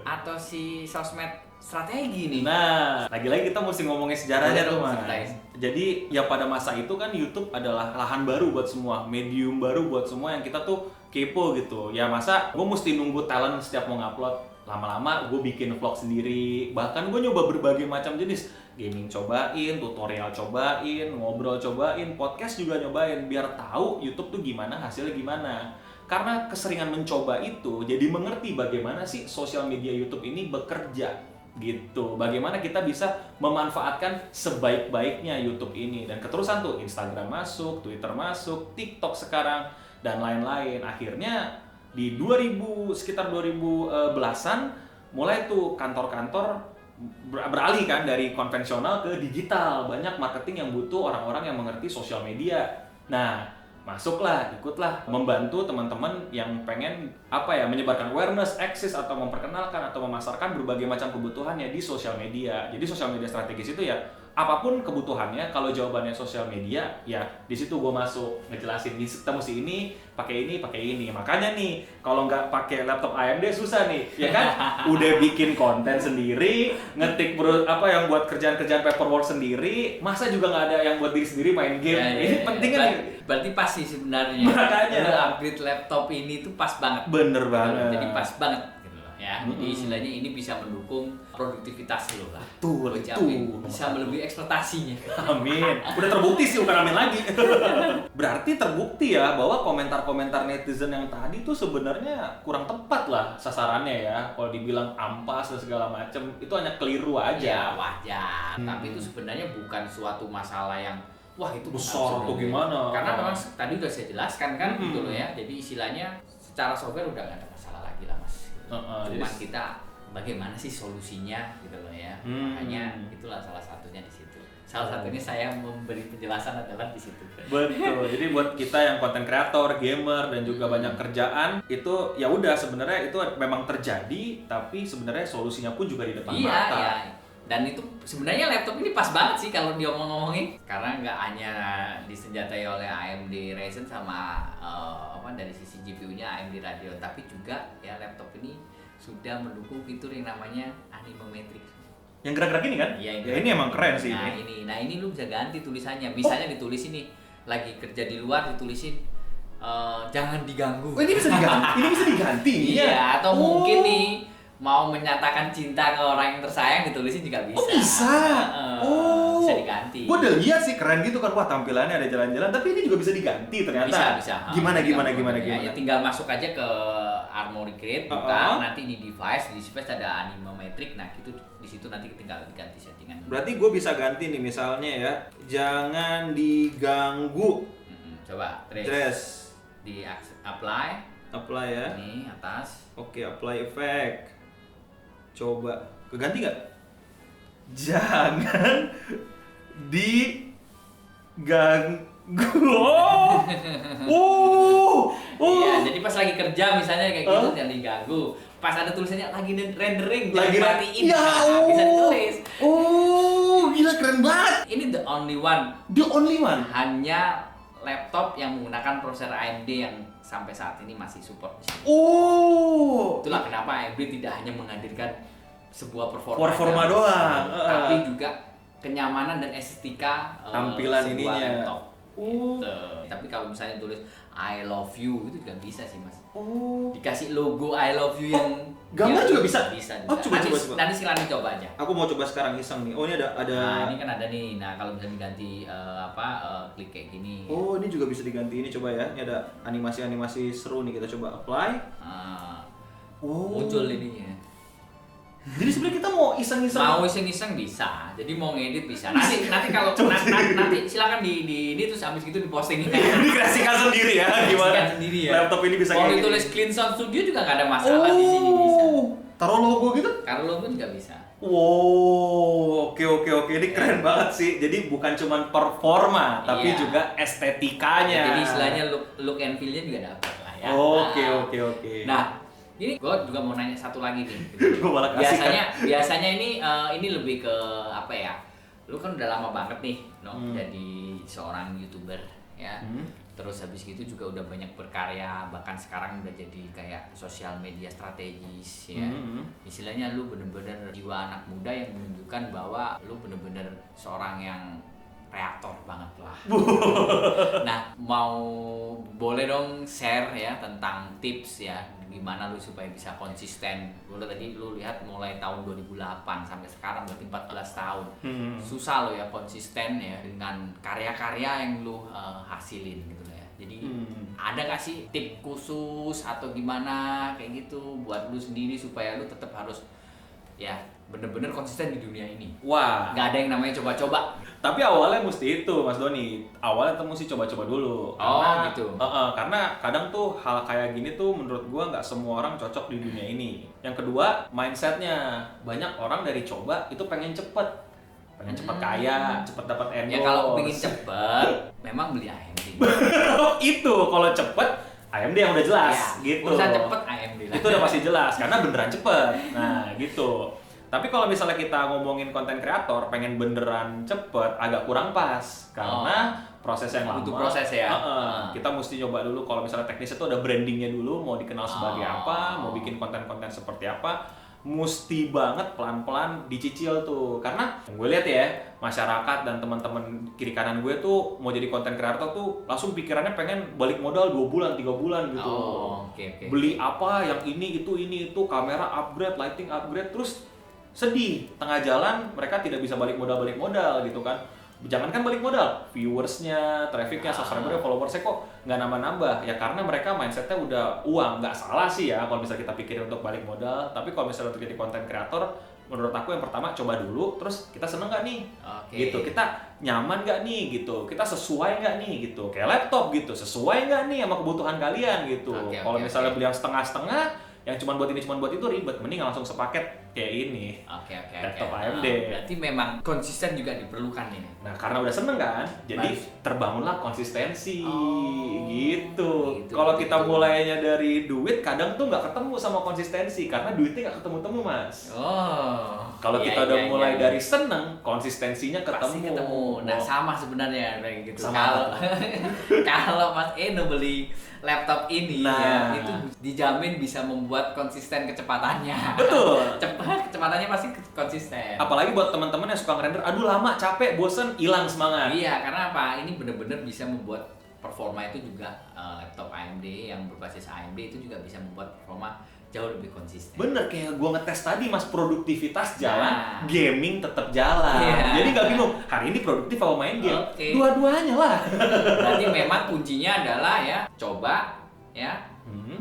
atau si sosmed strategi nih. Nah, lagi-lagi kita mesti ngomongin sejarahnya tuh, Mas. Ceritain. Jadi ya pada masa itu kan YouTube adalah lahan baru buat semua, medium baru buat semua yang kita tuh kepo gitu. Ya masa gue mesti nunggu talent setiap mau ngupload. Lama-lama gue bikin vlog sendiri, bahkan gue nyoba berbagai macam jenis. Gaming cobain, tutorial cobain, ngobrol cobain, podcast juga nyobain, biar tahu YouTube tuh gimana, hasilnya gimana. Karena keseringan mencoba itu, jadi mengerti bagaimana sih sosial media YouTube ini bekerja gitu. Bagaimana kita bisa memanfaatkan sebaik-baiknya YouTube ini. Dan keterusan tuh Instagram masuk, Twitter masuk, TikTok sekarang, dan lain-lain. Akhirnya di sekitar 2010-an mulai tuh kantor-kantor beralih kan dari konvensional ke digital. Banyak marketing yang butuh orang-orang yang mengerti sosial media. Nah, masuklah, ikutlah membantu teman-teman yang pengen menyebarkan awareness, access atau memperkenalkan atau memasarkan berbagai macam kebutuhannya di sosial media. Jadi sosial media strategis itu ya apapun kebutuhannya, kalau jawabannya sosial media, ya di situ gue masuk ngejelasin kita mesti ini, pakai ini. Makanya nih, kalau nggak pakai laptop AMD susah nih, ya kan? Udah bikin konten sendiri, ngetik yang buat kerjaan-kerjaan paperwork sendiri, masa juga nggak ada yang buat diri sendiri main game. Ini penting kan? Berarti pas sih sebenarnya. Makanya. Lu upgrade laptop ini tuh pas banget. Bener banget. Jadi pas banget gitu loh ya. Jadi istilahnya ini bisa mendukung produktivitas lo lah. Betul, Gua jamin bisa melebihi ekspektasinya. Amin. Udah terbukti sih, bukan amin lagi. Berarti terbukti ya bahwa komentar-komentar netizen yang tadi tuh sebenarnya kurang tepat lah sasarannya ya. Kalau dibilang ampas dan segala macem, itu hanya keliru Ya aja. wajar. Tapi itu sebenarnya bukan suatu masalah yang wah itu Besar atau gimana. Karena memang tadi udah saya jelaskan kan gitu loh ya. Jadi istilahnya secara software udah nggak ada masalah lagi lah Mas. Cuman kita bagaimana sih solusinya gitu loh ya. Makanya itulah salah satunya di situ. Salah satunya saya memberi penjelasan adalah di situ. Betul. Jadi buat kita yang konten kreator, gamer dan juga banyak kerjaan, itu ya udah sebenarnya itu memang terjadi, tapi sebenarnya solusinya pun juga di depan mata. Iya. Dan itu sebenarnya laptop ini pas banget sih kalau diomong-ngomongin, karena nggak hanya disenjatai oleh AMD Ryzen sama dari sisi GPU-nya AMD Radeon, tapi juga ya laptop ini sudah mendukung fitur yang namanya Animometric. Yang gerak-gerak ini kan? Iya, Ya, ini emang keren sih. Nah ini lu bisa ganti tulisannya. Misalnya ditulis ini lagi kerja di luar ditulisin jangan diganggu. Oh, ini bisa diganti. Ini bisa diganti. Iya, atau mungkin nih mau menyatakan cinta ke orang yang tersayang ditulisin juga bisa. Oh, bisa. Bisa diganti. Gue udah lihat sih keren gitu kan, wah tampilannya ada jalan-jalan, tapi ini juga bisa diganti ternyata. Bisa. Gimana? Ya, tinggal masuk aja ke Armoury Crate, buka, nanti di device ada Animometric, nah itu di situ nanti tinggal diganti settingan. Berarti gue bisa ganti nih misalnya ya, jangan diganggu. Coba Trace. di apply Ya. ini atas. Oke, apply effect. Coba keganti nggak? Jangan diganggu. Iya, jadi pas lagi kerja misalnya kayak gitu jangan diganggu. Pas ada tulisannya lagi rendering, Lagi jangan matiin. ya, Bisa ditulis. Gila keren banget. Ini the only one. The only one. Hanya laptop yang menggunakan prosesor AMD yang sampai saat ini masih support di sini. Itulah kenapa AMD tidak hanya menghadirkan sebuah performa doang, tapi juga kenyamanan dan estetika tampilan sebuah ininya. laptop. Gitu. Tapi kalau misalnya tulis I love you itu juga bisa sih Mas. Dikasih logo I love you yang gambar juga bisa? Bisa. Coba. Nanti silahkan coba aja. Aku mau coba sekarang iseng nih. Oh, ini ada. Nah, ini kan ada nih. Nah, kalau bisa diganti klik kayak gini. Oh, ini juga bisa diganti. Ini coba ya. Ini ada animasi-animasi seru nih. Kita coba apply. Muncul ininya. Jadi sebenarnya kita mau iseng-iseng. Mau iseng-iseng bisa. Jadi mau ngedit bisa. Nanti kalau nanti silakan di ini terus habis gitu diposting. Dikreasikan sendiri ya. Gimana? Dikreasikan sendiri ya. Laptop ini bisa kalau kayak ditulis gini. Clean Sound Studio juga nggak ada masalah di sini bisa. Taruh logo gitu? Kalau logo juga bisa. Wow, oke. Ini keren banget sih. Jadi bukan cuma performa, tapi Iya. juga estetikanya. Jadi istilahnya look and feel-nya juga dapat lah ya. Oke. Nah, Ini gue juga mau nanya satu lagi nih. Gua malah kasih Biasanya ini lebih ke apa ya? Lu kan udah lama banget nih, jadi seorang YouTuber ya. Terus habis gitu juga udah banyak berkarya, bahkan sekarang udah jadi kayak sosial media strategis ya. Istilahnya lu bener-bener jiwa anak muda yang menunjukkan bahwa lu bener-bener seorang yang kreator banget lah. Nah, boleh dong share ya tentang tips ya gimana lu supaya bisa konsisten. Lu lihat mulai tahun 2008 sampai sekarang berarti 14 tahun. Susah lo ya konsisten ya dengan karya-karya yang lu hasilin gitu lah ya. Jadi ada gak sih tip khusus atau gimana kayak gitu buat lu sendiri supaya lu tetap harus ya bener-bener konsisten di dunia ini? Wah, nggak ada yang namanya coba-coba. tapi awalnya mesti itu Mas Doni, awalnya tuh mesti coba-coba dulu. Karena, gitu. Karena kadang tuh hal kayak gini tuh menurut gua nggak semua orang cocok di dunia ini. Yang kedua, mindsetnya, banyak orang dari coba itu pengen cepet kaya, cepet dapat endorse. Ya kalau pengen cepet, memang beli AMD. Itu kalau cepet AMD yang udah jelas, gitu. Urusan cepet AMD lah. Itu udah pasti jelas karena beneran cepet. Nah gitu. Tapi kalau misalnya kita ngomongin konten kreator pengen beneran cepet agak kurang pas karena proses yang lama. Butuh proses ya. Kita mesti coba dulu kalau misalnya teknisnya itu ada brandingnya dulu, mau dikenal sebagai apa, mau bikin konten-konten seperti apa, mesti banget pelan-pelan dicicil tuh. Karena yang gue lihat ya, masyarakat dan teman-teman kiri kanan gue tuh mau jadi konten kreator tuh langsung pikirannya pengen balik modal 2 bulan, 3 bulan gitu. Okay. Beli apa yang ini itu, kamera upgrade, lighting upgrade, terus sedih tengah jalan mereka tidak bisa balik modal gitu kan. Jangankan balik modal, viewersnya, trafficnya, subscribernya, followersnya kok nggak nambah-nambah ya karena mereka mindsetnya udah uang. Nggak salah sih ya kalau misalnya kita pikirin untuk balik modal, tapi kalau misalnya untuk jadi konten kreator menurut aku yang pertama coba dulu, terus kita seneng nggak nih gitu, kita nyaman nggak nih gitu, kita sesuai nggak nih gitu, kayak laptop gitu, sesuai nggak nih sama kebutuhan kalian gitu. Kalau misalnya beli yang setengah-setengah yang cuma buat ini cuma buat itu ribet, mending langsung sepaket kayak ini. Laptop AMD. Berarti memang konsisten juga diperlukan ini. Nah karena udah seneng kan, jadi terbangunlah konsistensi gitu. Kalau kita mulainya dari duit, kadang tuh nggak ketemu sama konsistensi karena duitnya nggak ketemu Mas. Kalau kita udah mulai dari seneng, konsistensinya Pasti ketemu. Nah sama sebenarnya kayak gitu. Sama kalau Mas Eno beli laptop ini ya, itu dijamin bisa membuat konsisten kecepatannya. Betul. Kecepatannya pasti konsisten. Apalagi buat teman-teman yang suka ngerender, aduh lama, capek, bosen, hilang semangat. Iya, karena apa? Ini benar-benar bisa membuat performa itu juga laptop AMD yang berbasis AMD itu juga bisa membuat performa jauh lebih konsisten. Bener, kayak gue ngetes tadi Mas, produktivitas jalan, gaming tetap jalan. Jadi nggak bingung, hari ini produktif apa main game? Dua-duanya lah. Berarti memang kuncinya adalah ya coba ya,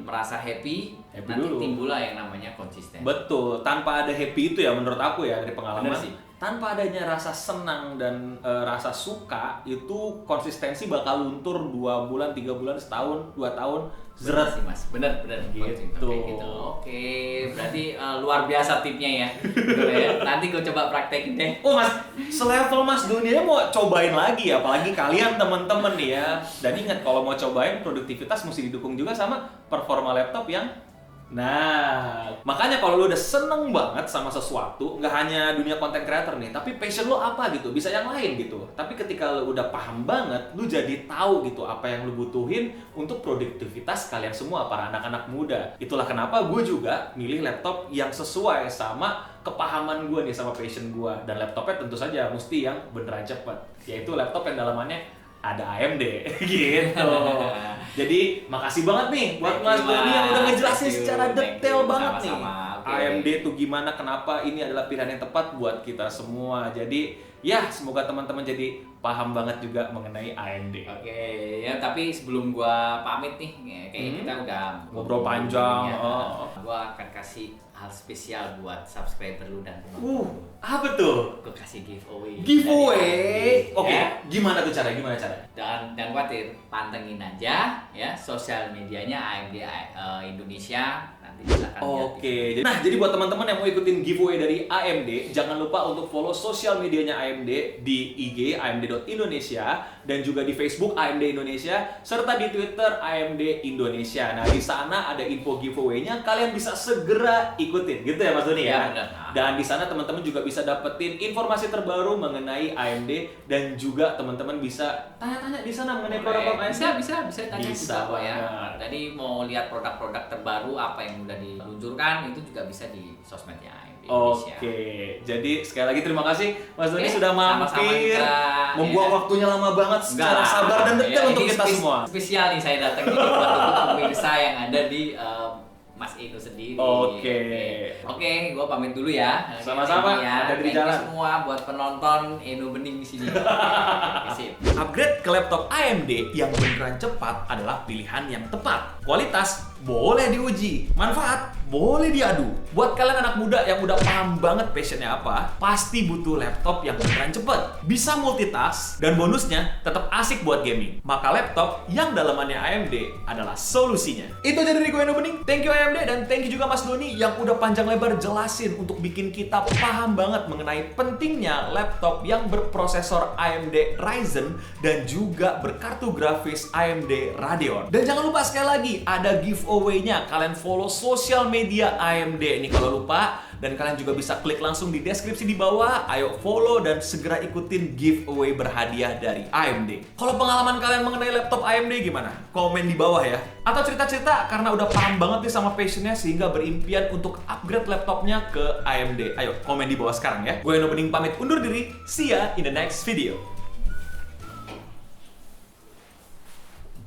merasa happy nanti dulu. timbullah yang namanya konsisten. Betul, tanpa ada happy itu ya menurut aku ya dari pengalaman. Bener sih. Tanpa adanya rasa senang dan rasa suka, itu konsistensi bakal luntur 2 bulan, 3 bulan, setahun, 2 tahun. Bener sih Mas, bener Gitu. Oke, berarti luar biasa tipnya ya. Gitu ya. Nanti gue coba praktekin deh. Oh Mas, selevel Mas Dunia mau cobain lagi, apalagi kalian temen-temen nih ya. Dan ingat kalau mau cobain produktivitas mesti didukung juga sama performa laptop yang makanya kalau lu udah seneng banget sama sesuatu, nggak hanya dunia konten creator nih, tapi passion lu apa gitu, bisa yang lain gitu. Tapi ketika lu udah paham banget, lu jadi tahu gitu apa yang lu butuhin untuk produktivitas kalian semua, para anak-anak muda. Itulah kenapa gue juga milih laptop yang sesuai sama kepahaman gue nih, sama passion gue. Dan laptopnya tentu saja mesti yang beneran cepet, yaitu laptop yang dalamannya ada AMD gitu. Jadi makasih banget nih buat Mas Doni yang udah ngejelasin secara detail banget nih. AMD itu gimana, kenapa ini adalah pilihan yang tepat buat kita semua. Jadi ya semoga teman-teman jadi paham banget juga mengenai AMD. Oke, ya tapi sebelum gua pamit nih, kayaknya kita udah ngobrol panjang. Gua akan kasih hal spesial buat subscriber lu dan apa tuh? Gua kasih giveaway. Oke, Ya. Gimana caranya? Dan khawatir pantengin aja ya sosial medianya AMD Indonesia. Nanti silakan lihat. Jadi buat teman-teman yang mau ikutin giveaway dari AMD, jangan lupa untuk follow sosial medianya AMD di IG AMD.Indonesia dan juga di Facebook AMD Indonesia, serta di Twitter AMD Indonesia. Nah, di sana ada info giveaway-nya, kalian bisa segera ikutin, gitu ya Mas Doni ya? Iya, benar. Dan di sana teman-teman juga bisa dapetin informasi terbaru mengenai AMD, dan juga teman-teman bisa tanya-tanya di sana mengenai produk-produk AMD. Bisa tanya Bisa juga ya. banget. Tadi mau lihat produk-produk terbaru apa yang udah diluncurkan, itu juga bisa di sosmednya AMD Indonesia. Oke, jadi sekali lagi terima kasih Mas Doni Oke, sudah sama-sama mampir, kita, membuang ya. waktunya lama banget secara sabar dan detail Ya, untuk ini kita semua. Spesial nih saya datang ini buat untuk pemirsa yang ada di Mas Eno sendiri. Oke. Oke, gua pamit dulu ya. Sama-sama, Ya, hati-hati di thank you jalan. semua buat penonton Eno Bening di sini. Oke, sip. Upgrade ke laptop AMD yang beneran cepat adalah pilihan yang tepat. Kualitas boleh diuji, manfaat boleh diadu. Buat kalian anak muda yang udah paham banget passionnya apa, pasti butuh laptop yang beneran cepet, bisa multitask, dan bonusnya tetap asik buat gaming. Maka laptop yang dalamannya AMD adalah solusinya. Itu aja dari gue Eno Bening. Thank you AMD, dan thank you juga Mas Doni yang udah panjang lebar jelasin untuk bikin kita paham banget mengenai pentingnya laptop yang berprosesor AMD Ryzen dan juga berkartu grafis AMD Radeon. Dan jangan lupa sekali lagi, ada giveaway-nya. Kalian follow sosial media AMD ini kalau lupa, dan kalian juga bisa klik langsung di deskripsi di bawah. Ayo follow dan segera ikutin giveaway berhadiah dari AMD. Kalau pengalaman kalian mengenai laptop AMD gimana? Komen di bawah ya. Atau cerita-cerita karena udah paham banget nih sama passionnya sehingga berimpian untuk upgrade laptopnya ke AMD. Ayo komen di bawah sekarang ya. Gue Eno Bening pamit undur diri. See ya in the next video.